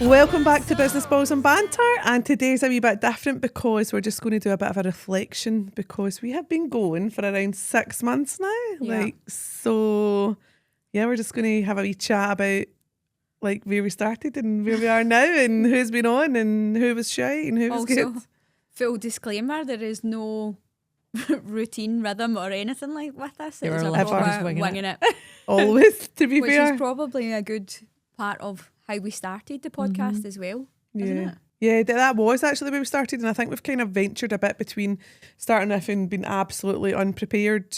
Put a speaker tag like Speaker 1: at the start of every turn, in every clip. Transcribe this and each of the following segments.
Speaker 1: Welcome back to Business Balls and Banter, and today's a wee bit different because we're just going to do a bit of a reflection because we have been going for around 6 months now.
Speaker 2: Yeah.
Speaker 1: We're just going to have a wee chat about like where we started and where we are now and who's been on and who was shy and who was
Speaker 2: Also,
Speaker 1: good.
Speaker 2: full disclaimer, there is no routine, rhythm or anything like with this. It
Speaker 3: They
Speaker 2: was
Speaker 3: were
Speaker 2: a
Speaker 3: literally just
Speaker 2: proper
Speaker 3: winging
Speaker 2: it.
Speaker 1: Always, to be
Speaker 2: Which
Speaker 1: fair.
Speaker 2: is probably a good part of how we started the podcast as well, isn't it?
Speaker 1: Yeah, that was actually where we started, and I think we've kind of ventured a bit between starting off and being absolutely unprepared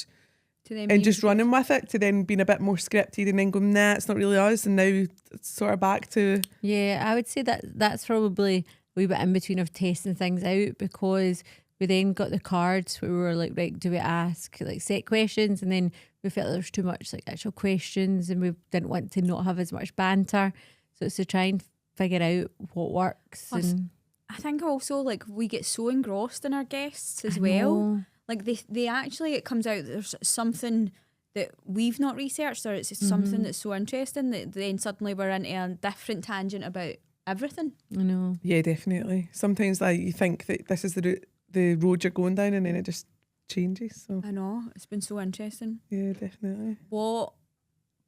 Speaker 2: To then
Speaker 1: and just running with it to then being a bit more scripted and then going, nah, it's not really us, and now it's sort of back to
Speaker 3: Yeah, I would say that's probably a wee bit in between of testing things out, because we then got the cards where we were like, right, do we ask like set questions, and then we felt there was too much like actual questions and we didn't want to not have as much banter, so it's to try and figure out what works.
Speaker 2: Plus,
Speaker 3: and
Speaker 2: I think also like we get so engrossed in our guests as
Speaker 3: I
Speaker 2: well.
Speaker 3: know.
Speaker 2: Like they actually, it comes out there's something that we've not researched, or it's just something that's so interesting that then suddenly we're into a different tangent about everything.
Speaker 3: I know.
Speaker 1: yeah, definitely. Sometimes like you think that this is the road you're going down, and then it just changes. So
Speaker 2: I know, it's been so interesting.
Speaker 1: yeah, definitely.
Speaker 2: What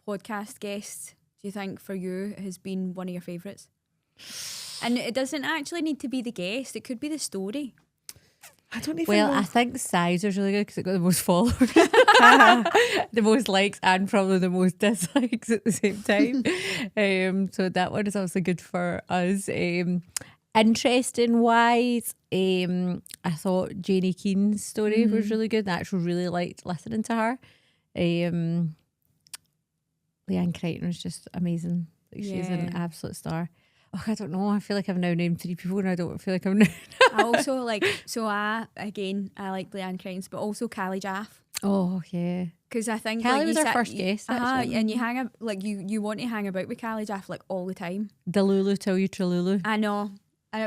Speaker 2: podcast guest do you think for you has been one of your favourites? And it doesn't actually need to be the guest, it could be the story.
Speaker 1: I don't even
Speaker 3: Well,
Speaker 1: know.
Speaker 3: I think Sizer's really good because it got the most followers, the most likes, and probably the most dislikes at the same time. So that one is obviously good for us. Interesting wise, I thought Janie Keen's story was really good. I actually really liked listening to her. Leanne Crichton was just amazing. Like, she's an
Speaker 2: Yeah.
Speaker 3: absolute star. Oh, I don't know. I feel like I've now named 3 people and I don't feel like I'm now.
Speaker 2: I also like, so I like Leanne Crichton's, but also Callie Jaff.
Speaker 3: Oh, yeah.
Speaker 2: Because I think
Speaker 3: Callie
Speaker 2: like,
Speaker 3: was
Speaker 2: you
Speaker 3: our
Speaker 2: sit-
Speaker 3: first
Speaker 2: you-
Speaker 3: guest, actually.
Speaker 2: and you hang up like you want to hang about with Callie Jaff like all the time.
Speaker 3: Delulu tell you Tralulu.
Speaker 2: I know.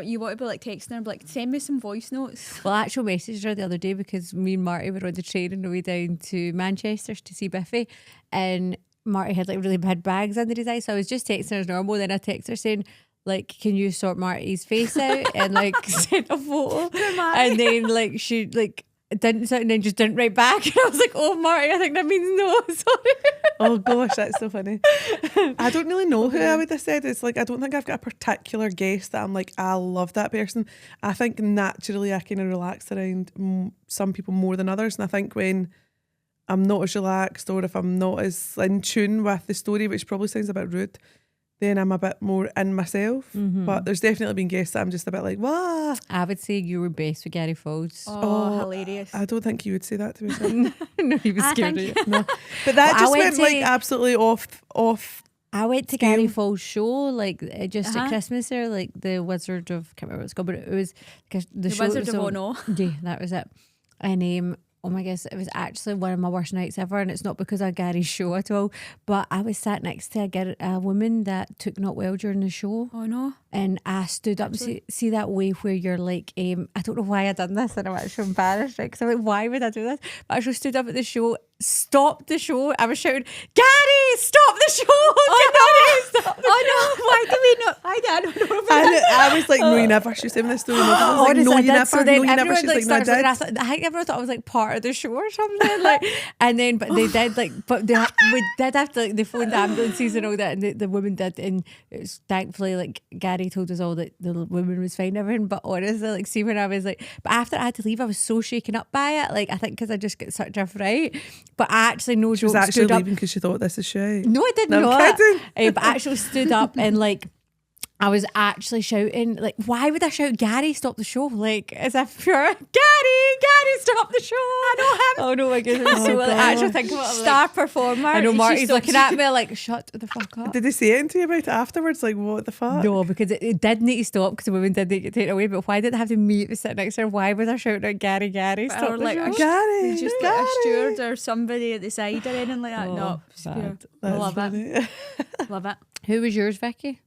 Speaker 2: You want to be like texting her, be like, send me some voice notes.
Speaker 3: Well, I actually messaged her the other day because me and Marty were on the train on the way down to Manchester to see Biffy, and Marty had like really bad bags under his eyes, so I was just texting her as normal. Then I texted her saying, like, can you sort Marty's face out, and like sent a photo, and then like she like didn't, and then just didn't write back, and I was like, oh Marty, I think that means no. Sorry.
Speaker 1: Oh gosh, that's so funny. I don't really know who I would have said. It's like I don't think I've got a particular guest that I'm like, I love that person. I think naturally I kind of relax around some people more than others, and I think when I'm not as relaxed or if I'm not as in tune with the story, which probably sounds a bit rude, then I'm a bit more in myself. But there's definitely been guests that I'm just a bit like, wah.
Speaker 3: I would say you were best with Gary Fawkes.
Speaker 2: Oh, hilarious.
Speaker 1: I don't think you would say that, to be fair.
Speaker 3: No, he was
Speaker 2: I
Speaker 3: scared
Speaker 2: think-
Speaker 3: of you.
Speaker 1: No. But that
Speaker 3: Well, I
Speaker 1: just
Speaker 3: went
Speaker 1: went like
Speaker 3: to-
Speaker 1: absolutely off.
Speaker 3: I went to
Speaker 1: Scale.
Speaker 3: Gary Fawkes' show like just
Speaker 2: Uh-huh.
Speaker 3: at Christmas there, like the Wizard of, can't remember what it's called, but it was the show
Speaker 2: Wizard
Speaker 3: was
Speaker 2: of
Speaker 3: on-
Speaker 2: Ono.
Speaker 3: Yeah, that was it. And oh my gosh, it was actually one of my worst nights ever, and it's not because of Gary's show at all, but I was sat next to a woman that took not well during the show,
Speaker 2: Oh no.
Speaker 3: and I stood up and see that way where you're like, I don't know why I done this, and I'm actually embarrassed, right? Because I'm like, why would I do this? But I actually stood up at the show, stopped the show. I was shouting, Gary, stop the show! Gary, stop the show!
Speaker 2: Why do we not? I don't know.
Speaker 1: And I was like, no, you never. She was saying this story. I was like,
Speaker 3: Honestly,
Speaker 1: no,
Speaker 3: I
Speaker 1: you
Speaker 3: did.
Speaker 1: never.
Speaker 3: So
Speaker 1: No,
Speaker 3: then
Speaker 1: you never.
Speaker 3: everyone
Speaker 1: She's
Speaker 3: like
Speaker 1: like, no, I
Speaker 3: starts looking,
Speaker 1: did.
Speaker 3: I think everyone thought I was like part of the show or something. Like, and then but they did like, but we did have to like they phoned ambulances and all that, and the woman did, and it was thankfully like Gary told us all that the woman was fine and everything. But honestly, like see when I was like, but after I had to leave, I was so shaken up by it. Like I think because I just get such a fright. But I actually no
Speaker 1: She was
Speaker 3: joke
Speaker 1: actually
Speaker 3: stood up.
Speaker 1: leaving because she thought this is shy.
Speaker 3: No, I did
Speaker 1: No, I'm
Speaker 3: not.
Speaker 1: kidding.
Speaker 3: But I actually stood up and like I was actually shouting, like, why would I shout, Gary, stop the show? Like, as if you're, Gary, stop the show. I know him. Oh, no, my goodness. So
Speaker 1: God.
Speaker 3: I actually think about it.
Speaker 2: Star
Speaker 3: Like,
Speaker 2: performer.
Speaker 3: I know
Speaker 2: She
Speaker 3: Marty's
Speaker 2: stops-
Speaker 3: looking at me like, shut the fuck up.
Speaker 1: Did they say anything to you about it afterwards? Like, what the fuck?
Speaker 3: No, because it did need to stop because the woman did need to get taken away. But why did it have to me sit next to her? Why was I shouting out, Gary, stop
Speaker 2: Or
Speaker 3: the
Speaker 2: like
Speaker 3: show?
Speaker 2: a
Speaker 1: Gary,
Speaker 2: just like a steward or somebody at the side or anything like that.
Speaker 3: Oh,
Speaker 2: No, it's
Speaker 3: bad.
Speaker 2: pure.
Speaker 1: That's
Speaker 2: Love it.
Speaker 1: funny.
Speaker 2: Love it.
Speaker 3: Who was yours, Vicky?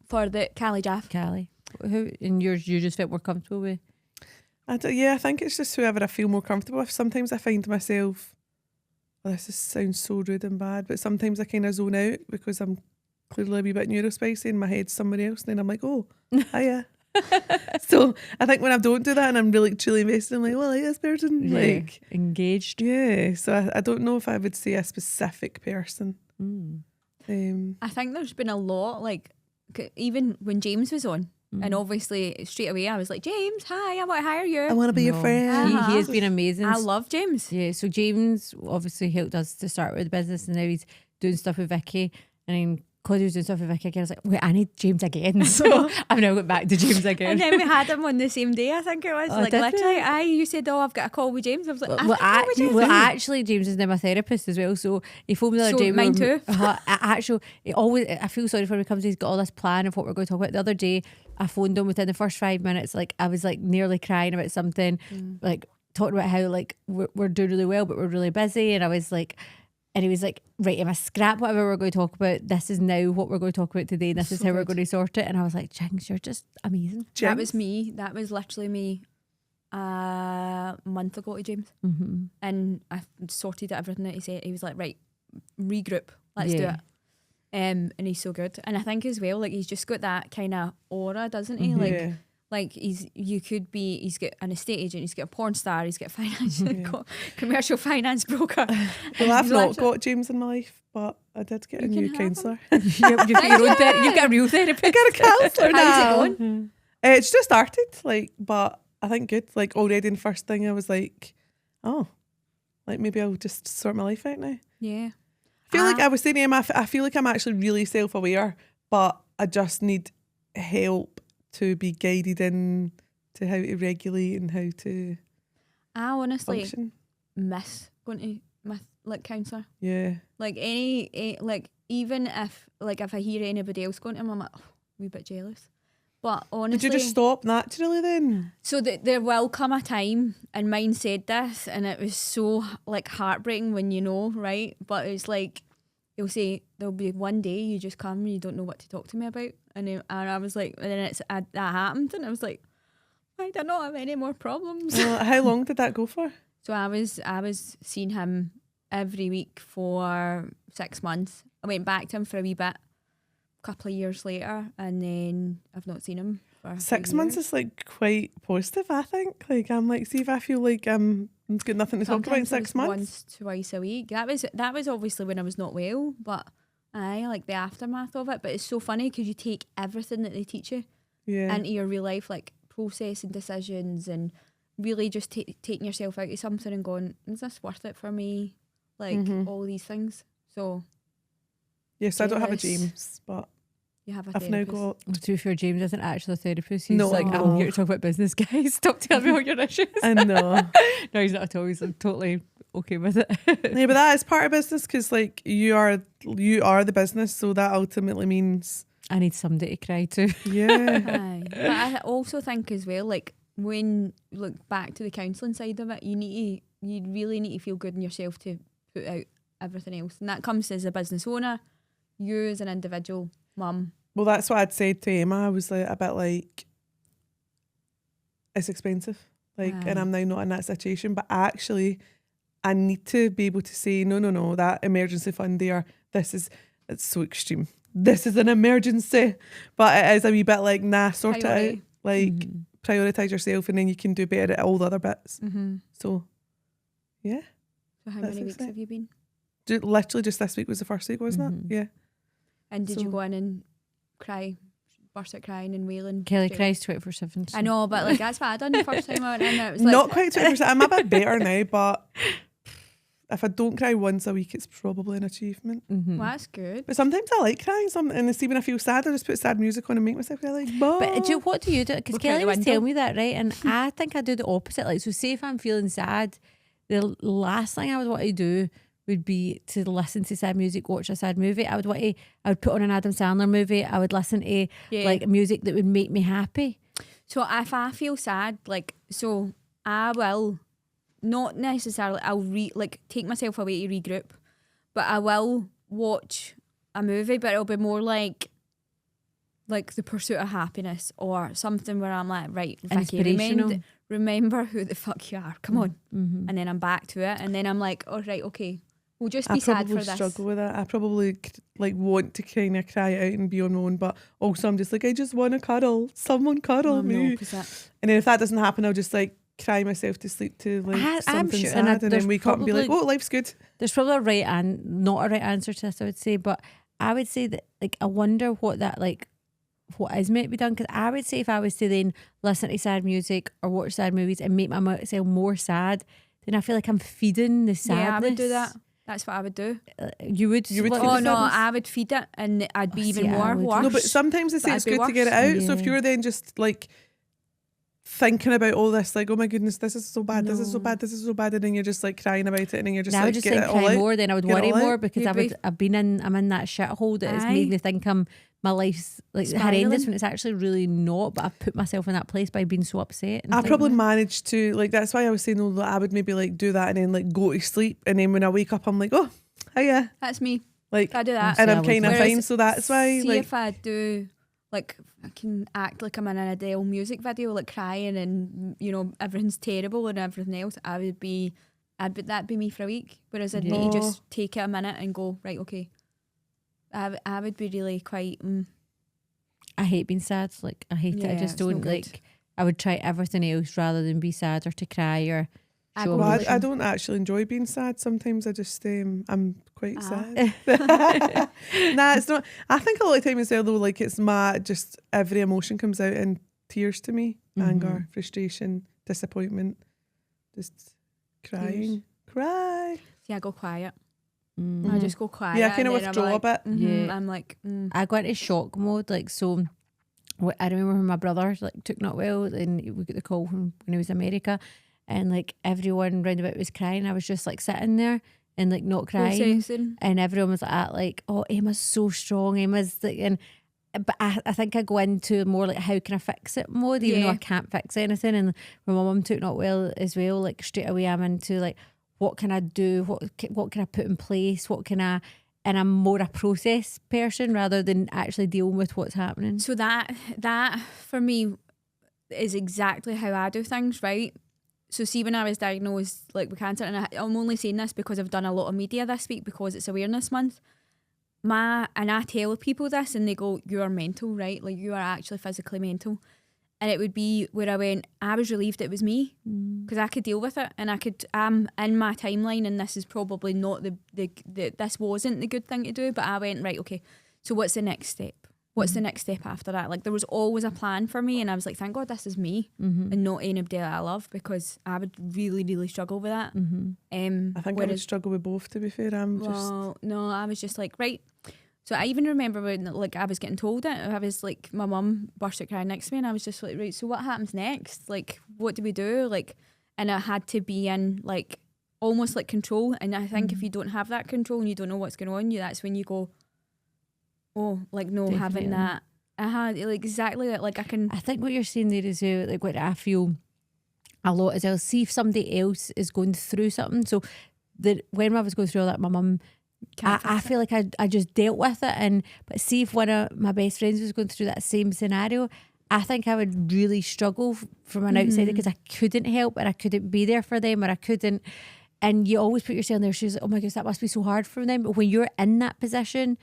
Speaker 2: For the Callie Jaff.
Speaker 3: Callie. Who in yours you just felt more comfortable with?
Speaker 1: I think it's just whoever I feel more comfortable with. Sometimes I find myself, this sounds so rude and bad, but sometimes I kind of zone out because I'm clearly a wee bit neurospicy and my head's somewhere else, and then I'm like, oh, hiya. So I think when I don't do that and I'm really truly invested, I'm like, well, I like this person.
Speaker 3: Yeah,
Speaker 1: Like,
Speaker 3: engaged.
Speaker 1: yeah. So I don't know if I would say a specific person.
Speaker 2: I think there's been a lot, like, even when James was on, and obviously straight away I was like, James, hi, I want to hire you.
Speaker 1: I want to be your friend.
Speaker 3: He has been amazing.
Speaker 2: I love James.
Speaker 3: Yeah, so James obviously helped us to start with the business, and now he's doing stuff with Vikki. And then because he was doing stuff with Vikki again, I was like, wait, I need James again. So I've now got back to James again.
Speaker 2: And then we had him on the same day, I think it was.
Speaker 3: Oh,
Speaker 2: like,
Speaker 3: did
Speaker 2: literally, you said, oh, I've got a call with James. I was like,
Speaker 3: actually, James is now my therapist as well. So he phoned me the other day.
Speaker 2: Mine too.
Speaker 3: I feel sorry for him because he's got all this plan of what we're going to talk about. The other day, I phoned him within the first 5 minutes. Like, I was like nearly crying about something, like talking about how like we're doing really well, but we're really busy. And I was like, and he was like, right, if I scrap whatever we're going to talk about, this is now what we're going to talk about today. And this is how we're going to sort it. And I was like, Jinx, you're just amazing.
Speaker 2: That was me. That was literally me a month ago to James. And I sorted everything that he said. He was like, right, regroup, let's do it. And he's so good. And I think as well, like, he's just got that kind of aura, doesn't he? Like he's got an estate agent, he's got a porn star, he's got a financial commercial finance broker.
Speaker 1: Well, I've not got James in my life, but I did get a new counsellor.
Speaker 3: You've got your own therapist. You've got a real therapist.
Speaker 1: I got a counsellor now.
Speaker 2: How's it going?
Speaker 1: It's just started, like, but I think good. Like, already in the first thing I was like, oh, like maybe I'll just sort my life out now.
Speaker 2: Yeah.
Speaker 1: I feel like I was saying to Emma, I feel like I'm actually really self-aware, but I just need help to be guided in to how to regulate and how to
Speaker 2: I honestly
Speaker 1: function.
Speaker 2: miss going to like counsellor.
Speaker 1: Yeah.
Speaker 2: Like like even if I hear anybody else going to him, I'm like, oh, a wee bit jealous. But honestly,
Speaker 1: did you just stop naturally then?
Speaker 2: So there will come a time, and mine said this, and it was so like heartbreaking when you know, right? But it's like he'll say there'll be one day you just come and you don't know what to talk to me about, and I was like, and then that happened, and I was like, I don't have any more problems.
Speaker 1: Well, how long did that go for?
Speaker 2: So I was seeing him every week for 6 months. I went back to him for a wee bit, a couple of years later, and then I've not seen him for
Speaker 1: 6 months is like quite positive, I think. Like, I'm like, see if I feel like I've got nothing to talk about in
Speaker 2: Sometimes
Speaker 1: 6 months.
Speaker 2: once, twice a week. That was obviously when I was not well, but I like the aftermath of it. But it's so funny because you take everything that they teach you into your real life, like process and decisions, and really just taking yourself out of something and going, is this worth it for me? Like all these things. So
Speaker 1: yes, I don't have a
Speaker 2: jealous.
Speaker 1: James, but
Speaker 2: you have a
Speaker 1: I've now
Speaker 2: therapist.
Speaker 1: got.
Speaker 3: To be fair, James isn't actually a therapist. He's
Speaker 1: No.
Speaker 3: like, I'm here to talk about business, guys. Stop telling me all your issues.
Speaker 1: I know.
Speaker 3: No, he's not at all. He's like, totally okay with it.
Speaker 1: Yeah, but that is part of business because like you are the business, so that ultimately means
Speaker 3: I need somebody to cry to.
Speaker 1: yeah.
Speaker 2: Aye. But I also think as well, like when you look back to the counselling side of it, you really need to feel good in yourself to put out everything else, and that comes as a business owner, you as an individual mum.
Speaker 1: Well, that's what I'd said to Emma. I was like a bit like, it's expensive, like, and I'm now not in that situation. But actually, I need to be able to say no. That emergency fund there. It's so extreme. This is an emergency, but it is a wee bit like sort it out. Like prioritize yourself, and then you can do better at all the other bits. So, yeah.
Speaker 2: So how many weeks have you been?
Speaker 1: Literally just this week was the first week, wasn't it? Yeah.
Speaker 2: And did you go in and cry, burst out crying and wailing?
Speaker 3: Kelly cries 24/7.
Speaker 2: I know, but like that's what I done the first time I went in. It was like,
Speaker 1: Not quite 20%. I'm a bit better now, but if I don't cry once a week, it's probably an achievement.
Speaker 2: well, that's good.
Speaker 1: But sometimes I like crying. And see, when I feel sad, I just put sad music on and make myself feel like,
Speaker 3: But what do you do? Because
Speaker 2: Look out
Speaker 3: Kelly
Speaker 2: the
Speaker 3: was
Speaker 2: window.
Speaker 3: telling me that, right? And I think I do the opposite. Like, so say if I'm feeling sad, the last thing I would want to do would be to listen to sad music, watch a sad movie. I would put on an Adam Sandler movie. I would listen to like music that would make me happy.
Speaker 2: So if I feel sad, like, so I will not necessarily, I'll take myself away to regroup, but I will watch a movie, but it'll be more like The Pursuit of Happiness or something where I'm like, right, We'll just
Speaker 1: I
Speaker 2: be sad
Speaker 1: probably
Speaker 2: for this.
Speaker 1: struggle with it. I probably like want to kind of cry out and be on my own, but also I'm just like, I just want to cuddle. Someone cuddle me. And then if that doesn't happen, I'll just like cry myself to sleep to like
Speaker 3: I'm
Speaker 1: something
Speaker 3: sure,
Speaker 1: sad, and
Speaker 3: there's
Speaker 1: then wake up and be like,
Speaker 3: probably-
Speaker 1: oh, life's good.
Speaker 3: There's probably a right and not a right answer to this, I would say, but I would say that like I wonder what that like what is meant to be done, because I would say if I was to then listen to sad music or watch sad movies and make myself more sad, then I feel like I'm feeding the sadness.
Speaker 2: Yeah, I would do that. That's what I would do.
Speaker 3: You would
Speaker 1: You would
Speaker 3: what-
Speaker 1: feed
Speaker 2: Oh
Speaker 1: the
Speaker 2: no,
Speaker 1: sadness?
Speaker 2: I would feed it, and I'd be even
Speaker 3: see, I
Speaker 2: more
Speaker 3: would.
Speaker 2: worse.
Speaker 1: No, but sometimes they say
Speaker 2: But
Speaker 1: it's
Speaker 2: I'd be
Speaker 1: good to get it
Speaker 2: worse.
Speaker 1: out. So if
Speaker 3: Yeah.
Speaker 1: you're then just like thinking about all this, like, oh my goodness, this is so bad, this is so bad, this is so bad, and then you're just like crying about it, and then you're just
Speaker 3: Now I
Speaker 1: like,
Speaker 3: would just
Speaker 1: get
Speaker 3: think
Speaker 1: it all
Speaker 3: cry
Speaker 1: out.
Speaker 3: more, then I would
Speaker 1: Get it
Speaker 3: worry
Speaker 1: all out.
Speaker 3: more because
Speaker 2: You'd be-
Speaker 3: I'm in that shithole that has
Speaker 2: Aye.
Speaker 3: made me think my life's like
Speaker 2: Spiraling.
Speaker 3: horrendous when it's actually really not, but I've put myself in that place by being so upset. And
Speaker 1: I
Speaker 3: think,
Speaker 1: probably managed to like, that's why I was saying, that I would maybe like do that and then like go to sleep, and then when I wake up I'm like, oh hiya,
Speaker 2: That's me.
Speaker 1: like,
Speaker 2: I do that.
Speaker 1: and
Speaker 3: I
Speaker 1: I'm
Speaker 3: would
Speaker 1: kind of
Speaker 3: do.
Speaker 1: fine. So that's why
Speaker 2: See
Speaker 1: like
Speaker 2: if I do, like, I can act like I'm in an Adele music video, like crying and everything's terrible and everything else. That'd be me for a week. Whereas I'd need to just take it a minute and go, right, okay. I would be really quite.
Speaker 3: I hate being sad. Like I hate it. I
Speaker 2: Yeah,
Speaker 3: just
Speaker 2: it's no
Speaker 3: don't
Speaker 2: good.
Speaker 3: like. I would try everything else rather than be sad or to cry or
Speaker 2: I
Speaker 3: show
Speaker 2: go
Speaker 1: well,
Speaker 3: emotion.
Speaker 1: I don't actually enjoy being sad. Sometimes I just I'm quite
Speaker 2: Ah.
Speaker 1: sad. Nah, it's not. I think a lot of time as well though, like it's just every emotion comes out in tears to me. Anger, frustration, disappointment, just crying. Cry.
Speaker 2: See, I go quiet.
Speaker 3: Mm.
Speaker 2: I just go quiet.
Speaker 1: Yeah, I kind of
Speaker 2: and then
Speaker 1: withdraw
Speaker 2: I'm
Speaker 1: a
Speaker 2: like,
Speaker 1: bit.
Speaker 3: Yeah.
Speaker 2: I'm like,
Speaker 3: I go into shock mode, like so. I remember when my brother like took not well, and we got the call when he was in America, and like everyone round about was crying. I was just like sitting there and like not crying,
Speaker 2: processing.
Speaker 3: and everyone was like, "Oh, Emma's so strong. Emma's like," and but I think I go into more like how can I fix it mode, even though
Speaker 2: Yeah.
Speaker 3: I can't fix anything. And when my mum took not well as well, like straight away I'm into like, what can I do? What can I put in place? What can I? And I'm more a process person rather than actually dealing with what's happening.
Speaker 2: So that for me is exactly how I do things, right? So see, when I was diagnosed like with cancer, and I'm only saying this because I've done a lot of media this week because it's Awareness Month. And I tell people this, and they go, "You are mental, right? Like you are actually physically mental." And it would be where I was relieved it was me because I could deal with it, and I'm in my timeline, and this is probably not this wasn't the good thing to do, but I went, right, okay, so what's the next step? What's the next step after that? Like there was always a plan for me, and I was like, thank God this is me and not anybody that I love, because I would really, really struggle with that.
Speaker 1: I think I would struggle with both, to be fair.
Speaker 2: No, I was just like, right. So I even remember when like I was getting told it, I was like, my mum burst out crying next to me, and I was just like, right, so what happens next? Like, what do we do? Like, and I had to be in like almost like control. And I think if you don't have that control and you don't know what's going on, that's when you go, oh, like no, having that. I had like exactly that. Like I
Speaker 3: think what you're saying there is like what I feel a lot is I'll see if somebody else is going through something. So when I was going through all that, my mum, I feel like I just dealt with it, but see if one of my best friends was going through that same scenario, I think I would really struggle from an outsider because I couldn't help and I couldn't be there for them, or I couldn't. And you always put yourself in their shoes, like, oh my goodness, that must be so hard for them. But when you're in that position,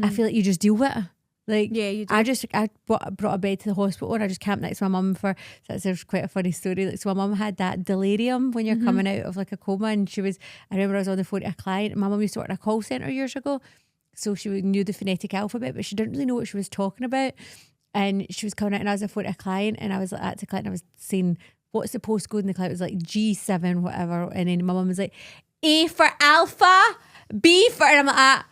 Speaker 3: I feel like you just deal with it. Like,
Speaker 2: yeah, you do.
Speaker 3: I brought a bed to the hospital, and I just camped next to my mum for, so there's quite a funny story. Like, so my mum had that delirium when you're coming out of like a coma, and I remember I was on the phone to a client, and my mum used to work in a call centre years ago, so she knew the phonetic alphabet, but she didn't really know what she was talking about. And she was coming out, and I was on the phone to a client, and I was like, at the client, I was saying, what's the postcode? And the client was like G7 whatever, and then my mum was like, A for Alpha, B for, and I'm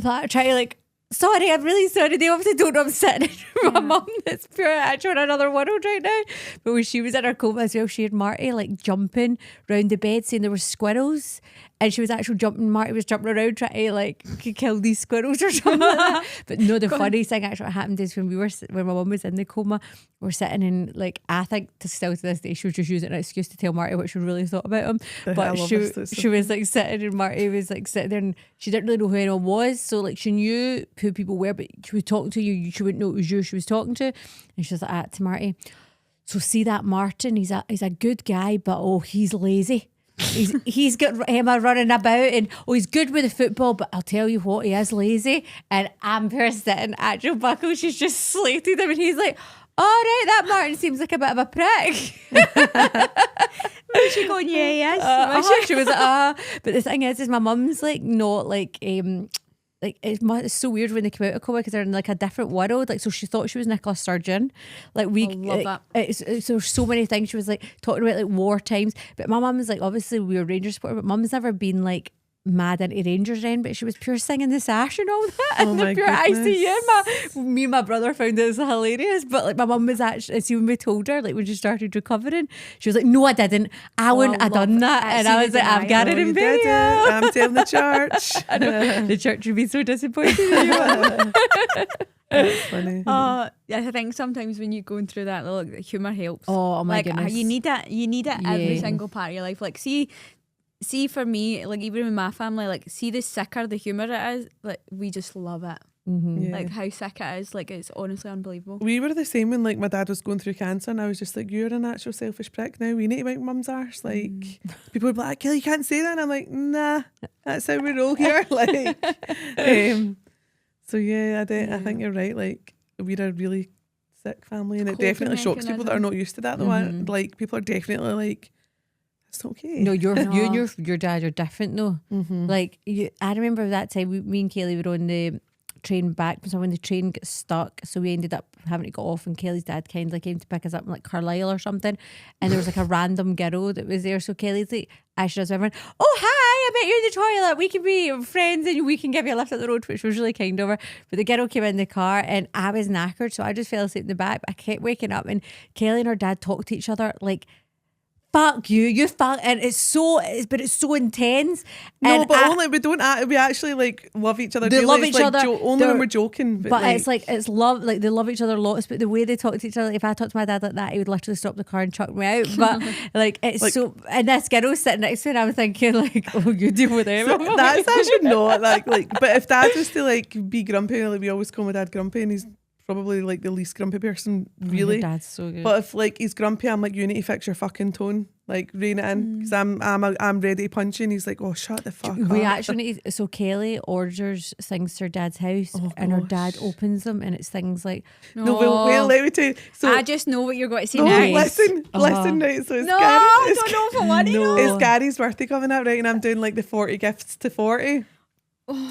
Speaker 3: like trying to like, sorry, I'm really sorry. They obviously don't know I'm sitting in my mum that's pure actually in another world right now. But when she was in her coma as well, she had Marty like jumping round the bed saying there were squirrels, and she was actually jumping. Marty was jumping around trying to like kill these squirrels or something like that. But no, the funny thing actually what happened is when my mum was in the coma, we're sitting in like, I think still to this day she was just using an excuse to tell Marty what she really thought about him. But she was like sitting, and Marty was like sitting there, and she didn't really know who anyone was, so like she knew who people were, but she was talking to you, she wouldn't know it was you she was talking to. And she was like to Marty, so see that Martin, he's a good guy, but oh, he's lazy. he's got Emma running about and he's good with the football, but I'll tell you what, he is lazy. And Amber sitting at Joe Buckle, she's just slated him, and he's like, all right, that Martin seems like a bit of a prick.
Speaker 2: Was she going, yeah, yes?
Speaker 3: She was like, but the thing is my mum's like not like it's so weird when they come out of coma because they're in like a different world. Like, so she thought she was Nicola Sturgeon. Like, we
Speaker 2: love that.
Speaker 3: It's there's so many things she was like talking about, like war times. But my mum was like, obviously we were Rangers supporter, but mum's never been like mad into Rangers then, but she was pure singing the sash and all that.
Speaker 1: Oh
Speaker 3: and
Speaker 1: my
Speaker 3: the pure
Speaker 1: goodness.
Speaker 3: me and my brother found it hilarious, but like my mum was actually, see, when we told her, like when she started recovering, she was like, no, I didn't, I wouldn't have done that. And I was like, I've got it in video.
Speaker 1: I'm telling the church.
Speaker 3: I know, the church would be so disappointed in you.
Speaker 1: That's funny.
Speaker 2: I think sometimes when you're going through that, look, humour helps.
Speaker 3: Oh my
Speaker 2: like,
Speaker 3: goodness.
Speaker 2: You need it every
Speaker 3: Yeah.
Speaker 2: single part of your life. Like, see for me, like even with my family, like see the sicker the humour it is, like we just love it.
Speaker 3: Mm-hmm.
Speaker 1: Yeah.
Speaker 2: Like how sick it is, like it's honestly unbelievable.
Speaker 1: We were the same when like my dad was going through cancer, and I was just like, you're a natural selfish prick now, we need to make mum's arse. Like people would be like, Kelly, you can't say that, and I'm like, nah, that's how we roll here. Like so yeah, I think you're right, like we're a really sick family, and it
Speaker 2: Coping
Speaker 1: definitely shocks people that are not used to that though. Like people are definitely like, it's okay.
Speaker 3: No, you and your dad are different though. Like I remember that time me and Kelly were on the train back from when the train got stuck, so we ended up having to get off, and Kelly's dad kindly came to pick us up in like Carlisle or something, and there was like a random girl that was there, so Kelly's like, Ash does everyone, oh hi, I met you in the toilet, we can be friends and we can give you a lift up the road, which was really kind of her. But the girl came in the car and I was knackered, so I just fell asleep in the back. I kept waking up and Kelly and her dad talked to each other like, fuck you fuck, and it's so intense.
Speaker 1: No,
Speaker 3: and
Speaker 1: but only we actually like love each other.
Speaker 3: They
Speaker 1: daily.
Speaker 3: love
Speaker 1: It's
Speaker 3: each
Speaker 1: like
Speaker 3: other.
Speaker 1: Only when we're joking.
Speaker 3: But
Speaker 1: like,
Speaker 3: it's like, it's love, like they love each other lots, but the way they talk to each other, like, if I talked to my dad like that, he would literally stop the car and chuck me out. But like it's like, so, and this girl sitting next to me, and I was thinking like, oh, you deal with them.
Speaker 1: So that's actually not like but if dad was to like be grumpy, like we always call my dad grumpy, and he's probably like the least grumpy person really.
Speaker 3: Oh, dad's so good.
Speaker 1: But if like he's grumpy, I'm like, you need to fix your fucking tone, like rein it in, because I'm ready to punch you, and he's like, oh, shut the fuck up.
Speaker 3: We actually need, so Kelly orders things to her dad's house, and her dad opens them, and it's things like,
Speaker 1: no, well, let me tell you. So
Speaker 2: I just know what you're going to say
Speaker 1: no,
Speaker 2: next.
Speaker 1: listen, right. So it's
Speaker 2: No,
Speaker 1: Gary,
Speaker 2: I don't know if I want to know.
Speaker 1: It's Gary's birthday coming up, right? And I'm doing like the 40 gifts to 40.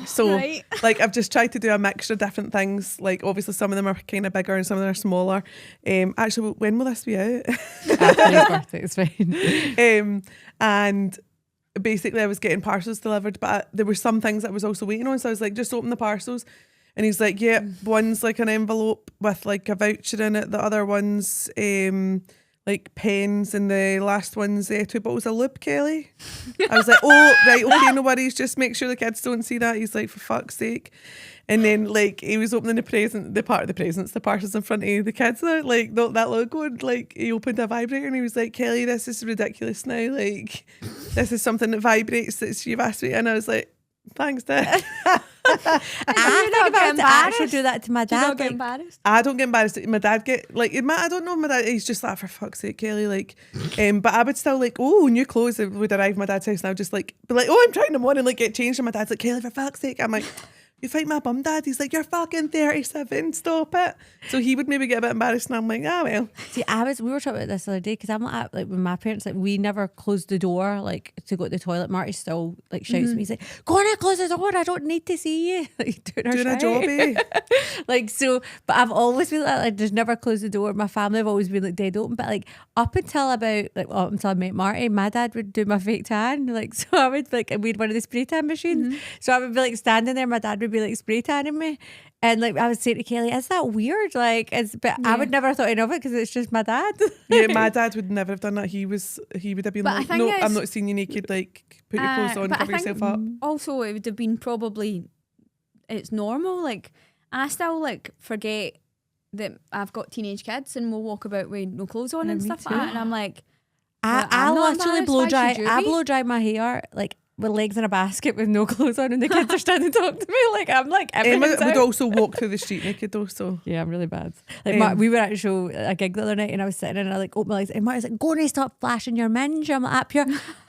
Speaker 1: So
Speaker 2: right.
Speaker 1: like I've just tried to do a mixture of different things, like obviously some of them are kind of bigger and some of them are smaller. Actually, when will this be out?
Speaker 3: after his birthday, it's fine.
Speaker 1: And basically I was getting parcels delivered, but there were some things that I was also waiting on, so I was like, just open the parcels. And he's like, yeah, one's like an envelope with like a voucher in it, the other one's like pens, and the last one's 2 bottles of lube, Kelly. I was like, oh, right, okay, no worries, just make sure the kids don't see that. He's like, for fuck's sake. And then like he was opening the parcels in front of the kids, like that logo, and like he opened a vibrator and he was like, Kelly, this is ridiculous now, like this is something that vibrates that you've asked me. And I was like, thanks, Dad.
Speaker 3: I think if I was to actually do that to my
Speaker 2: Do you
Speaker 3: dad,
Speaker 2: not get
Speaker 3: like,
Speaker 2: embarrassed?
Speaker 1: I don't get embarrassed. My dad get like, I don't know, my dad, he's just like, for fuck's sake, Kelly, like, but I would still like, oh, new clothes would arrive at my dad's house, and I would just like be like, oh, I'm trying them on, and like get changed, and my dad's like, Kelly, for fuck's sake. I'm like, you fight my bum, Dad? He's like, you're fucking 37, stop it. So he would maybe get a bit embarrassed, and I'm like, ah, well.
Speaker 3: see, we were talking about this the other day, because I'm like with my parents, like we never closed the door like to go to the toilet. Marty still like shouts at me, he's like, go on and close the door, I don't need to see you. Like doing
Speaker 1: a job, eh?
Speaker 3: Like, so, but I've always been like just never closed the door. My family have always been like dead open, but like up until until I met Marty, my dad would do my fake tan, like, so I would like, we had one of the spray tan machines, so I would be like standing there, my dad would be like spray tanning me, and like I would say to Kelly, is that weird? Like, I would never have thought of it because it's just my dad.
Speaker 1: Yeah, my dad would never have done that. He would have been
Speaker 2: But
Speaker 1: like,
Speaker 2: I
Speaker 1: no,
Speaker 2: think
Speaker 1: I'm not seeing you naked, like put your clothes on,
Speaker 2: but I
Speaker 1: cover
Speaker 2: think
Speaker 1: yourself up.
Speaker 2: Also, it would have been probably, it's normal. Like I still like forget that I've got teenage kids and we'll walk about with no clothes on and
Speaker 3: me
Speaker 2: stuff
Speaker 3: too.
Speaker 2: like that, and I'm like,
Speaker 3: I
Speaker 2: I'm not
Speaker 3: literally
Speaker 2: embarrassed, why should you be?
Speaker 3: blow dry my hair like with legs in a basket with no clothes on, and the kids are standing talking to me. Like I'm like
Speaker 1: Emma
Speaker 3: everything's
Speaker 1: would
Speaker 3: out.
Speaker 1: also walk through the street naked though, so
Speaker 3: Yeah, I'm really bad. Like we were at a gig the other night, and I was sitting in and I like opened my legs, and Marty's like, "Go and stop flashing your minge." I'm like, up here,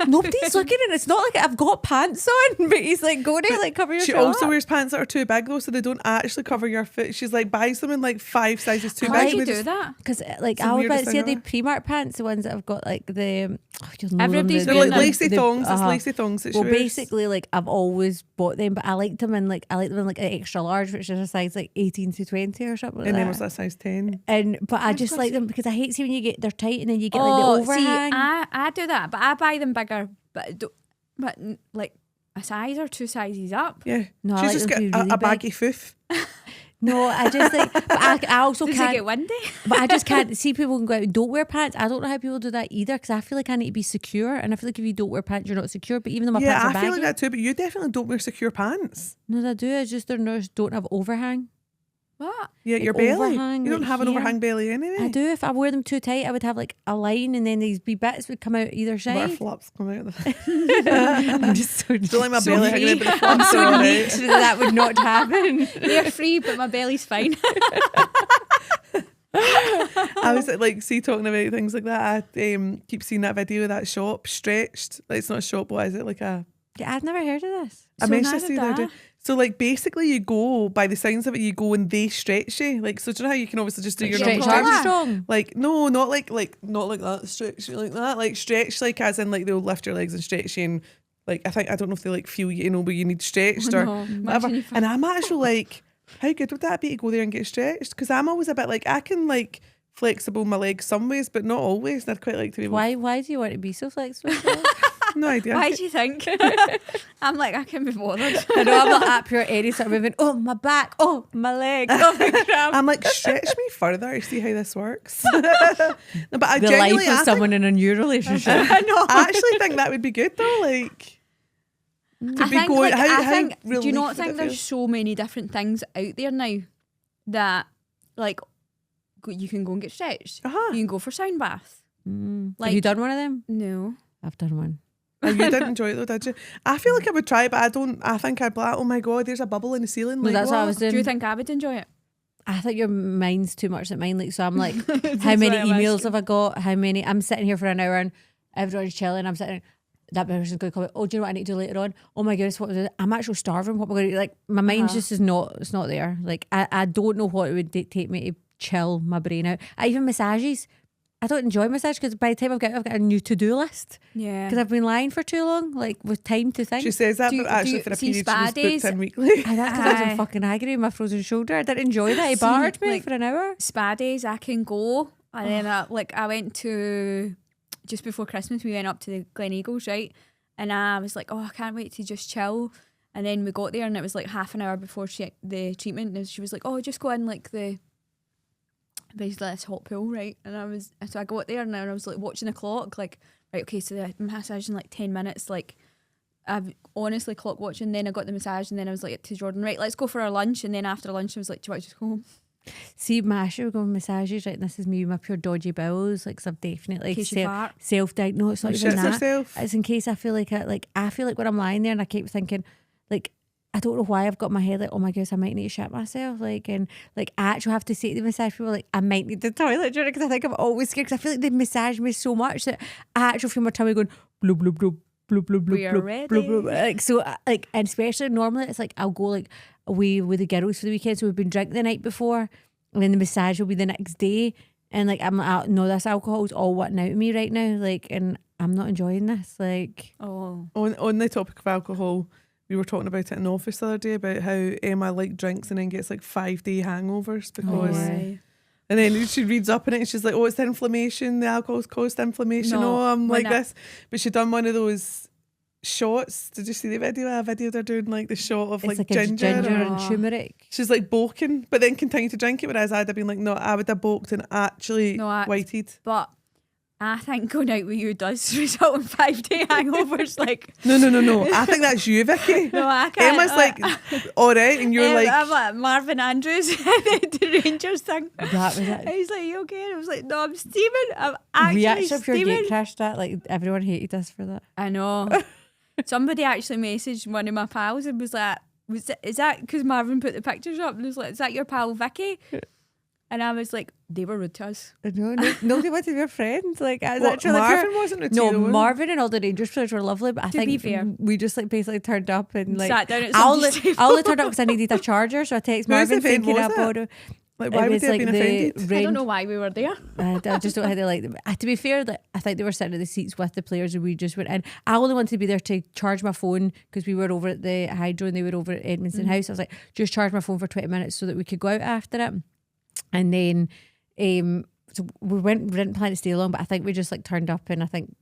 Speaker 3: nobody's looking, and it's not like I've got pants on, but he's like, "Go to like cover your."
Speaker 1: she also wears pants that are too big though, so they don't actually cover your foot. She's like buys them in like 5 sizes too
Speaker 2: Why
Speaker 1: big.
Speaker 2: do you
Speaker 1: and they
Speaker 2: do
Speaker 1: just-
Speaker 2: that?
Speaker 3: Because like
Speaker 1: It's the
Speaker 3: I was about
Speaker 1: weirdest
Speaker 3: to say
Speaker 1: thing
Speaker 3: the Primark pants, the ones that have got like the
Speaker 2: Everybody's
Speaker 1: They're
Speaker 2: wearing
Speaker 1: like
Speaker 2: them.
Speaker 1: lacy thongs. It's lacy thongs that she
Speaker 3: Well,
Speaker 1: wears.
Speaker 3: basically, like I've always bought them, but I liked them in like an extra large, which is a size like 18 to 20 or something like
Speaker 1: And
Speaker 3: that.
Speaker 1: then was that size 10.
Speaker 3: But I just like them because I hate see when you get they're tight and then you get like the overhang.
Speaker 2: See, I do that, but I buy them bigger, but like a size or 2 sizes up.
Speaker 1: Yeah.
Speaker 3: No, I
Speaker 1: She's
Speaker 3: like
Speaker 1: just
Speaker 3: them
Speaker 1: got
Speaker 3: to be
Speaker 1: a
Speaker 3: really
Speaker 1: baggy foof.
Speaker 3: No, I just like, but I also
Speaker 2: Does it
Speaker 3: can't.
Speaker 2: get windy?
Speaker 3: But I just can't see people can go out and don't wear pants. I don't know how people do that either because I feel like I need to be secure, and I feel like if you don't wear pants, you're not secure. But even though my
Speaker 1: Yeah,
Speaker 3: pants are
Speaker 1: I
Speaker 3: baggy,
Speaker 1: feel like that too, but you definitely don't wear secure pants.
Speaker 3: no, I do. It's just their nurse don't have overhang.
Speaker 2: What?
Speaker 1: Yeah,
Speaker 3: Like
Speaker 1: your belly.
Speaker 3: overhang,
Speaker 1: You don't
Speaker 3: like
Speaker 1: have an
Speaker 3: here.
Speaker 1: overhang belly anyway.
Speaker 3: I do. If I wear them too tight, I would have like a line, and then these wee bits would come out either
Speaker 1: But our
Speaker 3: side.
Speaker 1: flaps come out of the
Speaker 3: I'm just so
Speaker 1: Don't like my
Speaker 2: So
Speaker 1: belly hanging out, but the flaps
Speaker 3: I'm
Speaker 1: are
Speaker 3: so
Speaker 1: all
Speaker 3: neat
Speaker 1: right.
Speaker 3: so that would not happen.
Speaker 2: They're free, but my belly's fine.
Speaker 1: I was like, see, talking about things like that. I keep seeing that video of that shop stretched. Like, it's not a shop. What is it? Like a.
Speaker 3: Yeah, I've never heard of this.
Speaker 1: I
Speaker 2: So
Speaker 1: mentioned
Speaker 2: neither
Speaker 1: this the other
Speaker 2: did
Speaker 1: day. So like basically you go by the sounds of it, you go and they stretch you. Like, so do you know how you can obviously just do your
Speaker 3: Stretch
Speaker 1: normal stretch?
Speaker 3: Armstrong.
Speaker 1: Like no, not like that. Stretch you like that. Like stretch like as in like they'll lift your legs and stretch you and like I don't know if they like feel you know, but you need stretched or
Speaker 2: No,
Speaker 1: whatever.
Speaker 2: imagine if
Speaker 1: And I'm actually like, how good would that be to go there and get stretched? Because I'm always a bit like I can like flexible my legs some ways, but not always. And I'd quite like to be able.
Speaker 3: Why do you want to be so flexible?
Speaker 1: No idea.
Speaker 2: Why do you think? I'm like, I can't be bothered.
Speaker 3: I know I'm not up here any sort of moving. Oh, my back. Oh, my leg. Oh, my cramp.
Speaker 1: I'm like, stretch me further to see how this works. No, but I
Speaker 3: The
Speaker 1: genuinely,
Speaker 3: life of
Speaker 1: I
Speaker 3: someone in a new relationship.
Speaker 2: I know.
Speaker 1: I actually think that would be good though. Like, to
Speaker 2: I
Speaker 1: be
Speaker 2: think,
Speaker 1: going,
Speaker 2: like,
Speaker 1: how
Speaker 2: I think, do you
Speaker 1: relief
Speaker 2: not
Speaker 1: would
Speaker 2: think
Speaker 1: it
Speaker 2: there's
Speaker 1: feel?
Speaker 2: so many different things out there now that, like, you can go and get stretched.
Speaker 1: Uh-huh.
Speaker 2: You can go for sound baths.
Speaker 3: Have you done one of them?
Speaker 2: No.
Speaker 3: I've done one.
Speaker 1: Oh, you didn't enjoy it though, did you? I feel like I would try, but I don't. I think I'd be like, oh my god, there's a bubble in the ceiling.
Speaker 3: No,
Speaker 1: Like,
Speaker 3: that's what I was doing.
Speaker 2: Do you think I would enjoy it?
Speaker 3: I think your mind's too much like mine. Like, so I'm like, how
Speaker 2: That's
Speaker 3: many
Speaker 2: why I'm
Speaker 3: emails
Speaker 2: asking.
Speaker 3: have I got? How many? I'm sitting here for an hour and everyone's chilling. I'm sitting. That person's going to come. Oh, do you know what I need to do later on? Oh my goodness, what was it? I'm actually starving. What am I going to do? Like, my mind just is not. It's not there. Like, I don't know what it would take me to chill my brain out. I even massages. I don't enjoy massage because by the time I've got a new to-do list
Speaker 2: Yeah.
Speaker 3: because I've been lying for too long, like with time to think.
Speaker 1: She says that,
Speaker 2: Do you-
Speaker 1: but
Speaker 2: do
Speaker 1: actually
Speaker 2: you
Speaker 1: for a
Speaker 2: see
Speaker 1: period
Speaker 2: spa
Speaker 1: she was
Speaker 2: days?
Speaker 1: booked in weekly.
Speaker 3: I that because I was
Speaker 2: Aye.
Speaker 3: in fucking agony with my frozen shoulder. I didn't enjoy that. He battered me
Speaker 2: like-
Speaker 3: for an hour.
Speaker 2: Spa days, I can go. And then, I went to, just before Christmas, we went up to the Glen Eagles, right? And I was like, oh, I can't wait to just chill. And then we got there and it was like half an hour before the treatment. And she was like, oh, just go in like basically this hot pool, right? And so I got there and I was like watching the clock, like, right, okay, so the massage in like 10 minutes, like, I've honestly clock watching. Then I got the massage and then I was like to Jordan, right, let's go for our lunch. And then after lunch I was like, do you want to just go home?
Speaker 3: See, my issue with going massages, right? And this is me with my pure dodgy bowels, like, 'cause I've definitely
Speaker 2: In case you fart.
Speaker 3: self-diagnosed. Not
Speaker 1: She
Speaker 3: even
Speaker 1: shits
Speaker 3: that.
Speaker 1: herself.
Speaker 3: It's in case I feel like I feel like when I'm lying there and I keep thinking, like, I don't know why I've got my head like, oh my goodness, I might need to shit myself. Like, and like, I actually have to say to the massage people, like, I might need the toilet during it because I think I'm always scared because I feel like they massage me so much that I actually feel my tummy going bloop, bloop, bloop. Bloop, bloop, bloop,
Speaker 2: We are
Speaker 3: bloop,
Speaker 2: ready.
Speaker 3: bloop, bloop. Like, so, like, and especially normally it's like I'll go like away with the girls for the weekend, so we've been drinking the night before, and then the massage will be the next day, and like I'm like, no, this alcohol's all whatting out of me right now, like, and I'm not enjoying this, like.
Speaker 2: Oh.
Speaker 1: On the topic of alcohol, we were talking about it in the office the other day about how Emma like drinks and then gets like 5-day hangovers because
Speaker 3: yeah.
Speaker 1: and then she reads up on it and she's like, oh, it's the inflammation, the alcohol's caused inflammation.
Speaker 2: No,
Speaker 1: Oh, I'm
Speaker 2: when
Speaker 1: like this. But she done one of those shots. Did you see the video? A video they're doing like the shot of
Speaker 3: It's
Speaker 1: like
Speaker 3: like a
Speaker 1: ginger.
Speaker 3: ginger
Speaker 1: or-
Speaker 3: and turmeric.
Speaker 1: She's like boking, but then continue to drink it. Whereas I'd have been like, no, I would have boked and actually
Speaker 2: No, I-
Speaker 1: whited.
Speaker 2: But I think going out with you does result in 5-day hangovers. Like,
Speaker 1: No. I think that's you, Vicky.
Speaker 2: no, I can't.
Speaker 1: Emma's like, all right, and you're like,
Speaker 2: I'm like Marvin Andrews, the Rangers thing.
Speaker 3: That was it.
Speaker 2: And he's like, you okay? And I was like, no, I'm steaming. I'm
Speaker 3: We
Speaker 2: actually
Speaker 3: actually pure
Speaker 2: steaming.
Speaker 3: gate crashed that. Like, everyone hated us for that.
Speaker 2: I know. somebody actually messaged one of my pals and was like, is that because Marvin put the pictures up and was like, is that your pal Vikki? And I was like, they were rude to us.
Speaker 3: No, nobody wanted to be friends. Like, I was
Speaker 1: What,
Speaker 3: actually
Speaker 1: Marvin wasn't rude to
Speaker 3: no,
Speaker 1: you, though, was he?
Speaker 3: Marvin and all the Rangers players were lovely, but I
Speaker 2: To be
Speaker 3: think
Speaker 2: fair.
Speaker 3: we just like basically turned up and like
Speaker 2: Sat down at
Speaker 3: I
Speaker 2: somebody's
Speaker 3: only
Speaker 2: table.
Speaker 3: turned up because I needed a charger, so I text
Speaker 1: Whose
Speaker 3: Marvin
Speaker 1: event
Speaker 3: thinking
Speaker 1: was
Speaker 3: about
Speaker 1: it?
Speaker 3: it.
Speaker 1: Like, why
Speaker 3: It
Speaker 1: would
Speaker 3: was
Speaker 1: they have
Speaker 3: like
Speaker 1: been offended?
Speaker 2: I don't know why we were there.
Speaker 3: I just don't have like to be fair, that I think they were sitting at the seats with the players and we just went in. I only wanted to be there to charge my phone because we were over at the Hydro and they were over at Edmondson House. I was like, just charge my phone for 20 minutes so that we could go out after it. And then so we didn't plan to stay long, but I think we just like turned up and I think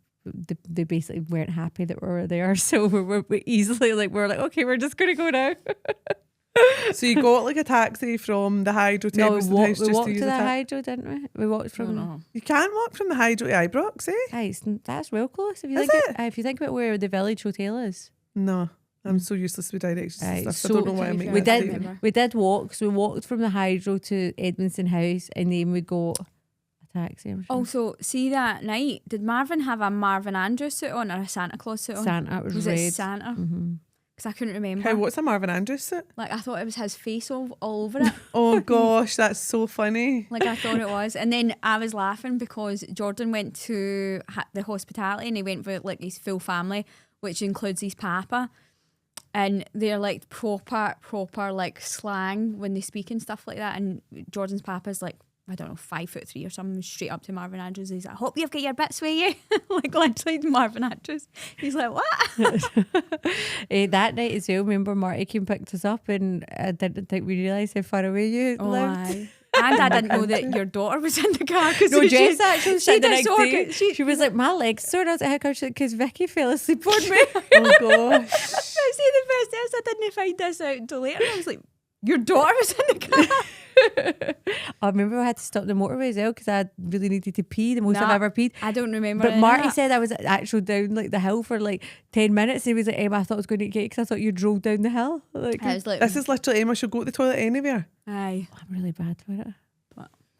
Speaker 3: they basically weren't happy that we were there. So we easily like we were like, okay, we're just gonna go now.
Speaker 1: So you got like a taxi from the Hydro to
Speaker 3: No,
Speaker 1: Edmiston House
Speaker 3: we
Speaker 1: just
Speaker 3: walked
Speaker 1: to use
Speaker 3: to
Speaker 1: the
Speaker 3: the
Speaker 1: taxi?
Speaker 3: Hydro, didn't we? We walked from.
Speaker 1: You can't walk from the Hydro to Ibrox, eh?
Speaker 3: Aye, that's well close. If you
Speaker 1: Is
Speaker 3: think
Speaker 1: it?
Speaker 3: if you think about where the Village Hotel is.
Speaker 1: No, I'm so useless with directions
Speaker 3: Right,
Speaker 1: and stuff. So I don't know why I'm
Speaker 2: to be
Speaker 1: making
Speaker 2: fair,
Speaker 3: We
Speaker 1: that
Speaker 2: I
Speaker 3: did.
Speaker 1: statement.
Speaker 2: remember.
Speaker 3: We did walk. So we walked from the Hydro to Edmondson House, and then we got a taxi. I'm sure.
Speaker 2: Also, see that night, did Marvin have a Marvin Andrews suit on or a Santa Claus suit on?
Speaker 3: Santa, it was
Speaker 2: Was
Speaker 3: red.
Speaker 2: it Santa? Because I couldn't remember.
Speaker 1: How, what's a Marvin Andrews suit?
Speaker 2: Like I thought it was his face all over it.
Speaker 1: Oh gosh, that's so funny.
Speaker 2: Like I thought it was. And then I was laughing because Jordan went to the hospitality and he went with like his full family, which includes his papa. And they're like proper like slang when they speak and stuff like that. And Jordan's papa's like, I don't know, 5'3" or something, straight up to Marvin Andrews. He's like, I hope you've got your bits with you. Like literally Marvin Andrews. He's like, what?
Speaker 3: That night as well, remember Marty came and picked us up, and I didn't think we realised how far away you
Speaker 2: Oh,
Speaker 3: lived.
Speaker 2: aye. And I didn't know that your daughter was in the car.
Speaker 3: No, Jess actually said the next day.
Speaker 2: She
Speaker 3: She was like, my leg's sore. And I was like, how come? She's like, because Vikki fell asleep on me.
Speaker 1: Oh gosh.
Speaker 2: see the best is I didn't find this out until later. I was like, your daughter was in the car.
Speaker 3: I remember I had to stop the motorway as well because I really needed to pee, the most I've
Speaker 2: Nah,
Speaker 3: ever peed.
Speaker 2: I don't remember.
Speaker 3: But
Speaker 2: any of
Speaker 3: Marty
Speaker 2: that.
Speaker 3: said I was actually down like the hill for like 10 minutes. He was like, Emma, I thought I was going to get because I thought you drove down the hill. Like,
Speaker 2: I was like,
Speaker 1: This is literally Emma should go to the toilet anywhere.
Speaker 2: aye,
Speaker 3: I'm really bad for it.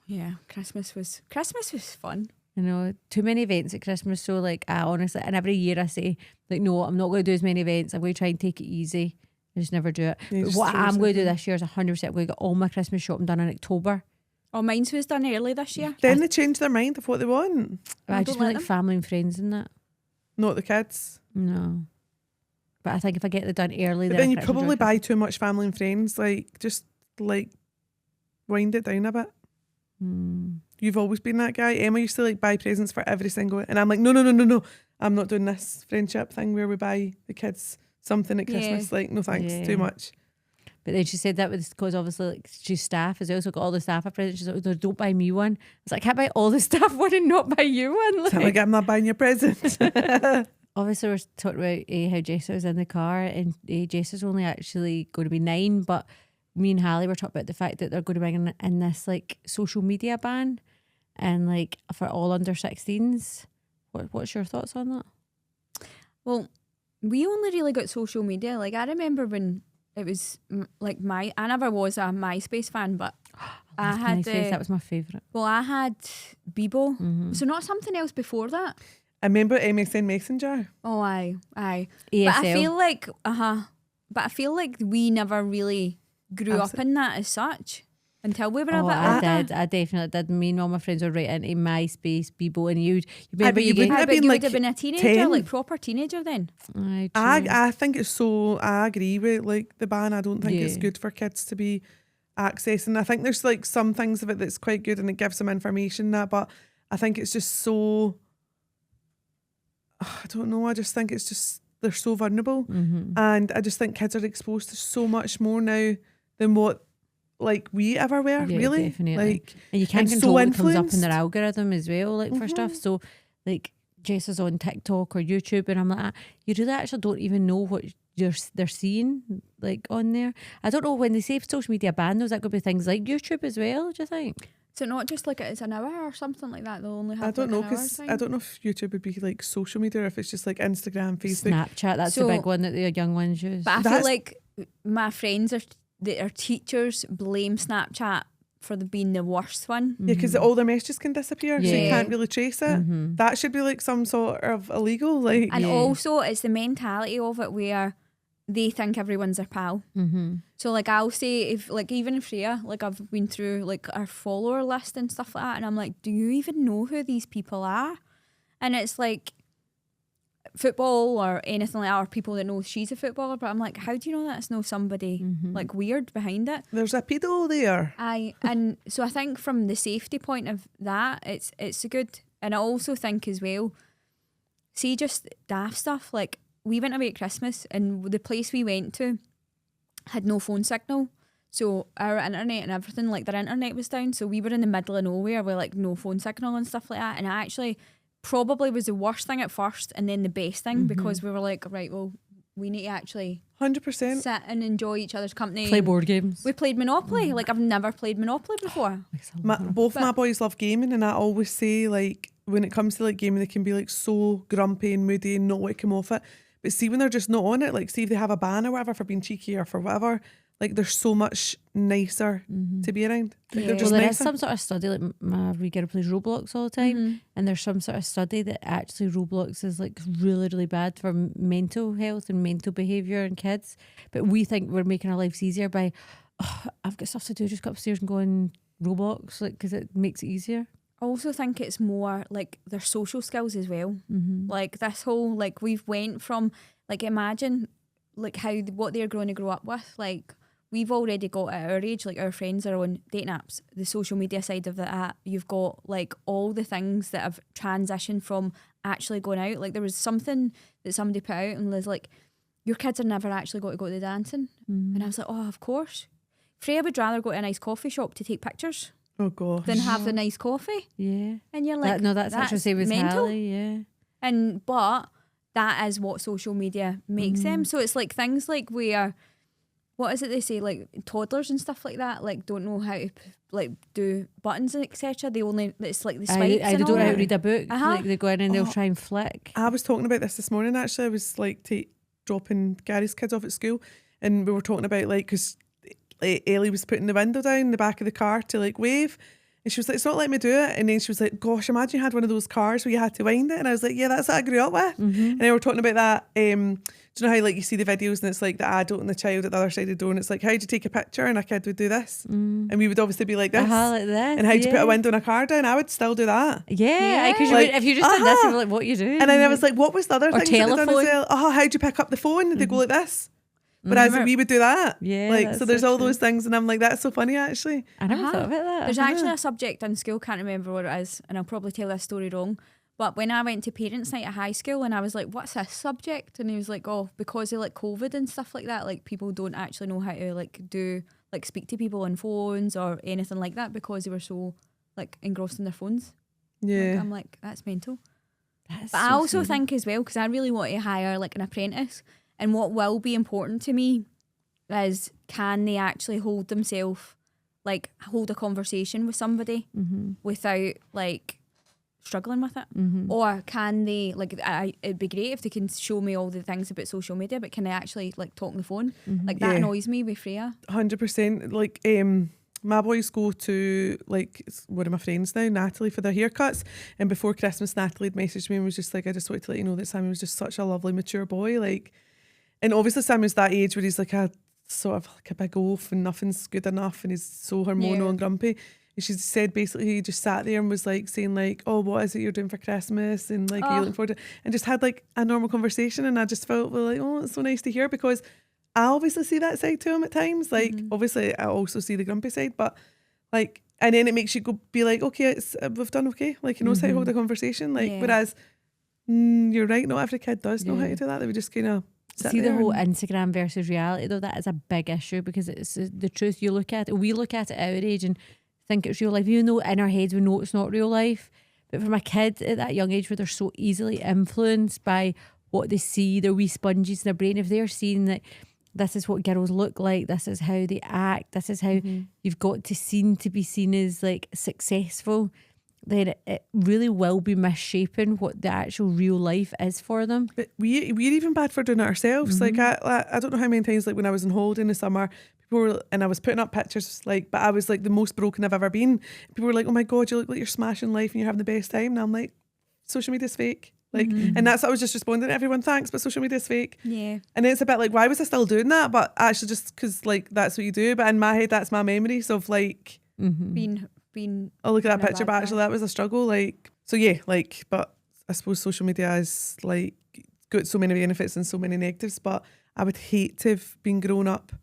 Speaker 2: yeah. Christmas was fun.
Speaker 3: You know, too many events at Christmas. So like, I honestly, and every year I say like, no, I'm not going to do as many events. I'm going to try and take it easy. I just never do it.
Speaker 1: You
Speaker 3: But
Speaker 1: just
Speaker 3: what
Speaker 1: throw
Speaker 3: I'm going to do
Speaker 1: yourself
Speaker 3: this year is 100%. I'm going to get all my Christmas shopping done in October.
Speaker 2: Oh, mine was done early this year.
Speaker 1: Then they change their mind of what they want.
Speaker 3: I
Speaker 2: don't
Speaker 3: just
Speaker 2: let
Speaker 3: want like
Speaker 2: them.
Speaker 3: family and friends in that.
Speaker 1: Not the kids.
Speaker 3: No. But I think if I get it done early,
Speaker 1: But
Speaker 3: then
Speaker 1: then
Speaker 3: I
Speaker 1: you
Speaker 3: can
Speaker 1: probably
Speaker 3: enjoy
Speaker 1: buy too much family and friends. Like, just like wind it down a bit. You've always been that guy. Emma used to like buy presents for every single, and I'm like, no. I'm not doing this friendship thing where we buy the kids something at
Speaker 2: Yeah.
Speaker 1: Christmas. Like, no thanks,
Speaker 3: Yeah.
Speaker 1: too much.
Speaker 3: But then she said that was because obviously like she's staff as well, so got all the staff a present. She's like, "No, don't buy me one." It's like, I can't buy all the staff one and not buy you one.
Speaker 1: So I'm like, I'm not buying your present.
Speaker 3: Obviously we're talking about how Jessa was in the car, and Jessa's only actually going to be 9, but me and Hallie were talking about the fact that they're going to bring in this like social media ban and like for all under 16s. What's your thoughts on that?
Speaker 2: Well, we only really got social media. Like I remember when it was like I never was a MySpace fan, but I had
Speaker 3: MySpace, that was my favourite.
Speaker 2: well, I had Bebo. So not something else before that.
Speaker 1: I remember MSN Messenger.
Speaker 2: Oh, aye.
Speaker 3: ESL.
Speaker 2: But I feel like but I feel like we never really grew up in that as such until we were a bit
Speaker 3: I
Speaker 2: older.
Speaker 3: did. I definitely did. Me and all my friends were right into MySpace, Bebo, and you
Speaker 1: Aye, but you wouldn't
Speaker 2: Aye,
Speaker 1: have
Speaker 2: but
Speaker 1: been
Speaker 2: you
Speaker 1: like
Speaker 2: would have been a teenager,
Speaker 1: 10.
Speaker 2: like proper teenager then.
Speaker 1: I think it's so. I agree with like the ban. I don't think it's
Speaker 3: Yeah.
Speaker 1: good for kids to be accessing. I think there's like some things of it that's quite good and it gives them information that, but I think it's just so. I don't know. I just think it's just they're so vulnerable, and I just think kids are exposed to so much more now than what like we ever were.
Speaker 3: Yeah,
Speaker 1: really,
Speaker 3: definitely.
Speaker 1: like
Speaker 3: And you can't
Speaker 1: and
Speaker 3: control
Speaker 1: so
Speaker 3: what comes up in
Speaker 1: influenced.
Speaker 3: their algorithm as well, like for stuff. So like Jess is on TikTok or YouTube, and I'm like, you really actually don't even know what they're seeing like on there. I don't know when they say social media ban, those that could be things like YouTube as well. Do you think?
Speaker 2: So not just like it's an hour or something like that. They'll only have.
Speaker 1: I don't
Speaker 2: like
Speaker 1: know
Speaker 2: an hour
Speaker 1: because
Speaker 2: thing.
Speaker 1: I don't know if YouTube would be like social media or if it's just like Instagram, Facebook.
Speaker 3: Snapchat, that's the
Speaker 2: So-
Speaker 3: big one that the young ones use.
Speaker 2: But I feel
Speaker 1: That's-
Speaker 2: like my friends are teachers blame Snapchat for the being the worst one.
Speaker 1: Yeah, because all their messages can disappear, so you
Speaker 2: Yeah.
Speaker 1: can't really trace it. That should be like some sort of illegal, like.
Speaker 2: And also, it's the mentality of it where they think everyone's their pal. So like I'll say, if like even Freya, like I've been through like our follower list and stuff like that, and I'm like, do you even know who these people are? And it's like football or anything like that, or people that know she's a footballer, but I'm like, how do you know that's no somebody like weird behind it?
Speaker 1: There's a pedo there.
Speaker 2: And so I think from the safety point of that, it's a good. And I also think as well, see just daft stuff, like we went away at Christmas and the place we went to had no phone signal. So our internet and everything, like their internet was down. So we were in the middle of nowhere with like no phone signal and stuff like that. And I actually probably was the worst thing at first and then the best thing because we were like, right, well, we need to actually
Speaker 1: 100%.
Speaker 2: sit and enjoy each other's company.
Speaker 3: Play board games.
Speaker 2: We played Monopoly. Like I've never played Monopoly before.
Speaker 1: Both my boys love gaming, and I always say, like, when it comes to like gaming, they can be like so grumpy and moody and not want to come off it. But see, when they're just not on it, like see if they have a ban or whatever for being cheeky or for whatever, like they're so much nicer to be around. Like, they're
Speaker 2: Yeah.
Speaker 1: just
Speaker 3: Well, there is
Speaker 1: nicer.
Speaker 3: some sort of study, like my wee girl plays Roblox all the time, and there's some sort of study that actually Roblox is like really, really bad for mental health and mental behaviour in kids. But we think we're making our lives easier by, oh, I've got stuff to do, just go upstairs and go on Roblox, like, because it makes it easier.
Speaker 2: I also think it's more like their social skills as well. Like this whole, like we've went from, like imagine like how what they're going to grow up with. Like we've already got at our age, like our friends are on dating apps, the social media side of the app. You've got like all the things that have transitioned from actually going out. Like there was something that somebody put out and was like, your kids are never actually got to go to the dancing. And I was like, oh, of course. Freya would rather go to a nice coffee shop to take pictures
Speaker 1: Oh gosh.
Speaker 2: than have the nice coffee.
Speaker 3: Yeah.
Speaker 2: And you're like,
Speaker 3: that's actually the same as
Speaker 2: mental.
Speaker 3: Hallie, yeah.
Speaker 2: And but that is what social media makes them. So it's like things like where, what is it they say, like toddlers and stuff like that, like don't know how to like do buttons and etc. They only, it's like the swipes.
Speaker 3: They
Speaker 2: and
Speaker 3: don't
Speaker 2: all
Speaker 3: know how to
Speaker 2: that.
Speaker 3: read a book. Like they go in and they'll try and flick.
Speaker 1: I was talking about this morning actually. I was like dropping Gary's kids off at school, and we were talking about like, because Ellie was putting the window down in the back of the car to like wave, and she was like, it's not letting me do it. And then she was like, gosh, imagine you had one of those cars where you had to wind it. And I was like, yeah, that's what I grew up with. And then we were talking about that. Do you know how like you see the videos and it's like the adult and the child at the other side of the door, and it's like, how'd you take a picture? And a kid would do this, and we would obviously be like this.
Speaker 3: Like this.
Speaker 1: And how'd you put a window in a car down? I would still do that.
Speaker 3: Yeah, because
Speaker 1: Like,
Speaker 3: if you just did this, you'd be like, what you doing?
Speaker 1: And then I was like, what was the other
Speaker 3: Or
Speaker 1: thing that they done as
Speaker 3: telephone.
Speaker 1: well? Oh, how'd you pick up the phone? They go like this. Whereas we would do that.
Speaker 3: Yeah,
Speaker 1: Like,
Speaker 3: that's
Speaker 1: so there's
Speaker 3: so
Speaker 1: all
Speaker 3: true.
Speaker 1: those things, and I'm like, that's so funny actually.
Speaker 3: I never thought about that.
Speaker 2: There's actually a subject in school, can't remember what it is, and I'll probably tell this story wrong. But when I went to parents' night at high school, and I was like, what's this subject? And he was like, oh, because of like COVID and stuff like that, like people don't actually know how to like do, like speak to people on phones or anything like that because they were so like engrossed in their phones.
Speaker 1: Yeah.
Speaker 2: Like, I'm like, that's mental.
Speaker 3: That's
Speaker 2: But
Speaker 3: so
Speaker 2: I also
Speaker 3: funny.
Speaker 2: think as well, because I really want to hire like an apprentice, and what will be important to me is, can they actually hold themselves, like hold a conversation with somebody without like struggling with it? Or can they, like, it'd be great if they can show me all the things about social media, but can they actually like talk on the phone? Like that
Speaker 1: Yeah.
Speaker 2: annoys me with Freya.
Speaker 1: 100%. Like, my boys go to like one of my friends now, Natalie, for their haircuts. And before Christmas, Natalie had messaged me and was just like, I just wanted to let you know that Sammy was just such a lovely, mature boy. Like, and obviously Sammy's that age where he's like a sort of like a big oaf and nothing's good enough, and he's so hormonal and grumpy. And she said basically he just sat there and was like saying like, oh, what is it you're doing for Christmas? And like, are you looking forward to it? And just had like a normal conversation. And I just felt like, oh, it's so nice to hear, because I obviously see that side to him at times. Like, obviously I also see the grumpy side, but like, and then it makes you go be like, okay, it's we've done okay. Like, he knows how to hold a conversation. Like, whereas you're right, not every kid does know how to do that. They would just kind of
Speaker 3: see the whole Instagram versus reality though. That is a big issue, because it's the truth. You look at it, we look at it at our age and think it's real life, even though in our heads we know it's not real life. But from a kid at that young age where they're so easily influenced by what they see, their wee sponges in their brain, if they're seeing that this is what girls look like, this is how they act, this is how you've got to seem to be seen as like successful, then it really will be misshapen what the actual real life is for them.
Speaker 1: But we're even bad for doing it ourselves. Like I don't know how many times, like when I was on holiday in the summer, people were, and I was putting up pictures, like, but I was like the most broken I've ever been. People were like, "Oh my God, you look like you're smashing life and you're having the best time." And I'm like, social media's fake. Like, and that's what I was just responding to everyone, thanks, but social media's fake.
Speaker 2: Yeah.
Speaker 1: And it's a bit like, why was I still doing that? But actually just because like that's what you do. But in my head, that's my memories of like
Speaker 2: Being
Speaker 1: oh, look at that
Speaker 2: in a
Speaker 1: picture,
Speaker 2: bad
Speaker 1: but actually that was a struggle. Like, so yeah, like, but I suppose social media is like got so many benefits and so many negatives, but I would hate to have been grown up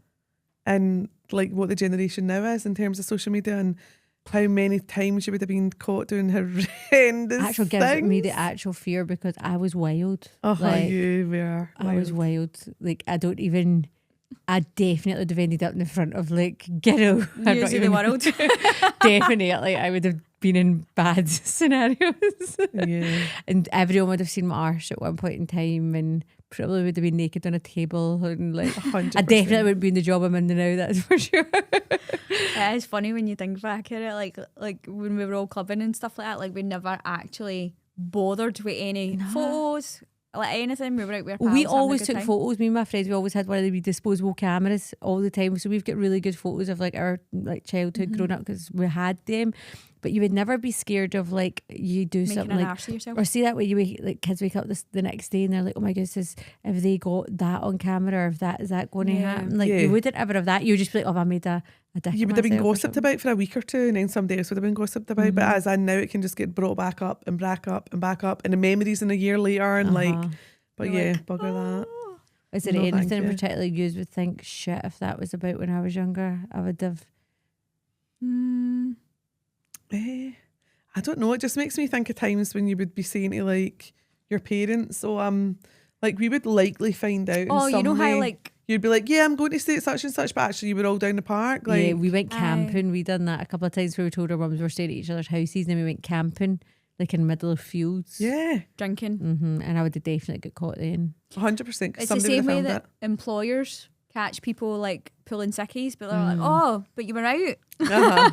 Speaker 1: in like what the generation now is in terms of social media and how many times you would have been caught doing horrendous
Speaker 3: Actual
Speaker 1: things.
Speaker 3: gives me the actual fear because I was wild.
Speaker 1: Oh,
Speaker 3: like,
Speaker 1: you were.
Speaker 3: I was wild. Like, I definitely would have ended up in the front of like ghetto.
Speaker 2: news of the world.
Speaker 3: Definitely, I would have been in bad scenarios.
Speaker 1: Yeah.
Speaker 3: And everyone would have seen my arse at one point in time and probably would have been naked on a table and like
Speaker 1: 100%.
Speaker 3: I definitely wouldn't be in the job I'm in now, that's for sure.
Speaker 2: It is funny when you think back at it, like when we were all clubbing and stuff like that, like we never actually bothered with any photos, like anything. We were out with our pals,
Speaker 3: We
Speaker 2: having a
Speaker 3: always
Speaker 2: good
Speaker 3: took
Speaker 2: time.
Speaker 3: photos. Me and my friends, we always had one of the wee disposable cameras all the time. So we've got really good photos of like our like childhood growing up because we had them. But you would never be scared of like you do
Speaker 2: Making
Speaker 3: something
Speaker 2: an
Speaker 3: like
Speaker 2: arse of yourself.
Speaker 3: or see that way you wake, like kids wake up the next day and they're like, oh my goodness, if they got that on camera or if that is that going to
Speaker 2: Yeah.
Speaker 3: happen? Like
Speaker 1: Yeah.
Speaker 3: you wouldn't ever have that. You would just be like, oh, I made a dick
Speaker 1: You
Speaker 3: of
Speaker 1: would have been
Speaker 3: myself or
Speaker 1: gossiped
Speaker 3: something.
Speaker 1: about for a week or two and then somebody else would have been gossiped about. But as I now, it can just get brought back up and back up and back up and the memories in a year later and like, but
Speaker 2: You're
Speaker 1: yeah,
Speaker 2: like,
Speaker 1: bugger that.
Speaker 3: Is there
Speaker 1: No, thank
Speaker 3: anything
Speaker 1: you.
Speaker 3: particularly you would think, shit, if that was about when I was younger, I would have.
Speaker 1: I don't know. It just makes me think of times when you would be saying to like your parents, "Oh, like we would likely find out."
Speaker 2: Oh,
Speaker 1: in
Speaker 2: you
Speaker 1: some
Speaker 2: know how
Speaker 1: way.
Speaker 2: like
Speaker 1: You'd be like, "Yeah, I'm going to stay at such and such," but actually you were all down the park. Like,
Speaker 3: Yeah, we went
Speaker 2: Aye.
Speaker 3: camping. We done that a couple of times where we told our mums we were staying at each other's houses and then we went camping like in the middle of fields.
Speaker 1: yeah,
Speaker 3: And
Speaker 2: drinking.
Speaker 3: I would have definitely got caught then.
Speaker 1: 100%.
Speaker 2: It's the
Speaker 1: Somebody
Speaker 2: same
Speaker 1: would
Speaker 2: way
Speaker 1: have
Speaker 2: that
Speaker 1: found
Speaker 2: employers catch people like pulling sickies, but they're like, oh, but you were out.
Speaker 1: it. Uh-huh.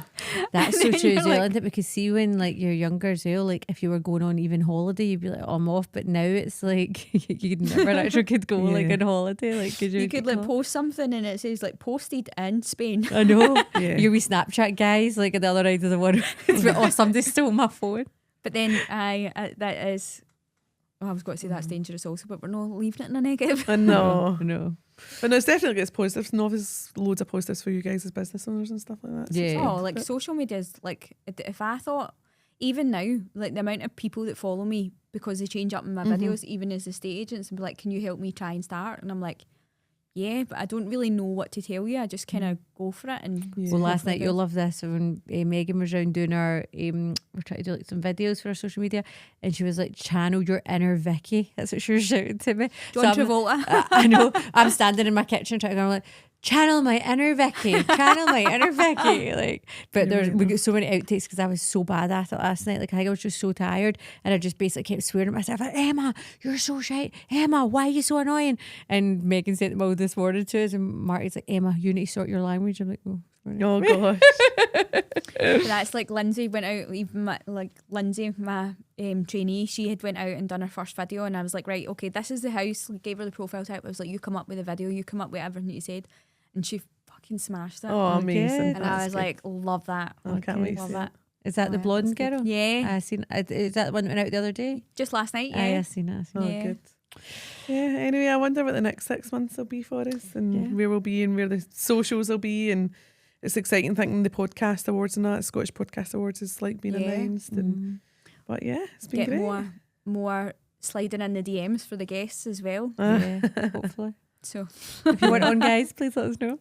Speaker 3: That's so
Speaker 2: then
Speaker 3: true
Speaker 2: you're
Speaker 3: as well,
Speaker 2: like-
Speaker 3: isn't it? Because see when like you're younger as well, like if you were going on even holiday, you'd be like, oh, I'm off. But now it's like you never actually could go like
Speaker 1: Yeah.
Speaker 3: on holiday. Like 'cause
Speaker 2: You
Speaker 3: would
Speaker 2: could
Speaker 3: get
Speaker 2: like
Speaker 3: caught.
Speaker 2: post something and it says like posted in Spain.
Speaker 3: I know.
Speaker 1: Yeah.
Speaker 3: Your wee Snapchat guys, like at the other end of the world. It's like, oh, somebody stole my phone.
Speaker 2: But then that is, I was going to say that's dangerous also, but we're not leaving it in a negative.
Speaker 1: I know.
Speaker 3: No.
Speaker 1: But no, it's definitely gets positives. No, there's loads of positives for you guys as business owners and stuff like that. So it's
Speaker 3: Yeah.
Speaker 1: good.
Speaker 2: Oh, like social media is like, if I thought, even now, like the amount of people that follow me because they change up in my videos, even as estate agents, and be like, can you help me try and start? And I'm like, yeah, but I don't really know what to tell you. I just kind of go for it. And
Speaker 1: Yeah.
Speaker 3: Well, last
Speaker 2: hopefully
Speaker 3: night
Speaker 2: it
Speaker 3: you'll
Speaker 2: goes.
Speaker 3: love this. When Megan was around doing our, we're trying to do like some videos for our social media, and she was like, "Channel your inner Vikki." That's what she was shouting to me.
Speaker 2: John
Speaker 3: So I'm-
Speaker 2: Travolta.
Speaker 3: I know. I'm standing in my kitchen trying to go. I'm like, channel my inner Vikki, channel my inner Vikki. Like, but we got so many outtakes because I was so bad at it last night. Like, I was just so tired, and I just basically kept swearing at myself, like, Emma, you're so shite. Emma, why are you so annoying? And Megan sent them all this morning to us, and Marty's like, Emma, you need to sort your language. I'm like, oh. Sorry.
Speaker 1: Oh gosh.
Speaker 2: That's like Lindsay went out, even like Lindsay, my trainee, she had went out and done her first video, and I was like, right, okay, this is the house. Like, gave her the profile type. I was like, you come up with a video, you come up with everything that you said, and she fucking smashed it.
Speaker 1: Oh, amazing.
Speaker 3: good.
Speaker 2: and I
Speaker 1: That's
Speaker 2: was
Speaker 1: good.
Speaker 2: like, love that.
Speaker 1: Oh, I can't wait to
Speaker 2: Love
Speaker 1: see
Speaker 2: that.
Speaker 3: Is that the
Speaker 2: Yeah,
Speaker 3: blonde
Speaker 2: that's good.
Speaker 3: girl?
Speaker 2: Yeah,
Speaker 3: I seen. Is that the one that went out the other day?
Speaker 2: just last night.
Speaker 3: Aye,
Speaker 2: Yeah,
Speaker 3: I seen it. I seen
Speaker 1: Oh,
Speaker 3: it.
Speaker 2: Yeah.
Speaker 1: good. Yeah, anyway, I wonder what the next 6 months will be for us and where we'll be and where the socials will be. And it's exciting thinking the podcast awards and that, Scottish Podcast Awards is like being
Speaker 2: Yeah.
Speaker 1: announced. And But yeah, it's been
Speaker 2: get
Speaker 1: great.
Speaker 2: more sliding in the DMs for the guests as well.
Speaker 3: Yeah, hopefully.
Speaker 2: So
Speaker 3: If you want on, guys, please let us know.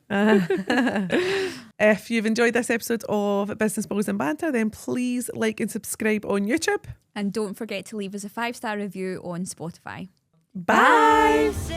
Speaker 1: If you've enjoyed this episode of Business Balls and Banter, then please like and subscribe on YouTube.
Speaker 2: and don't forget to leave us a 5-star review on Spotify.
Speaker 1: Bye.
Speaker 4: Say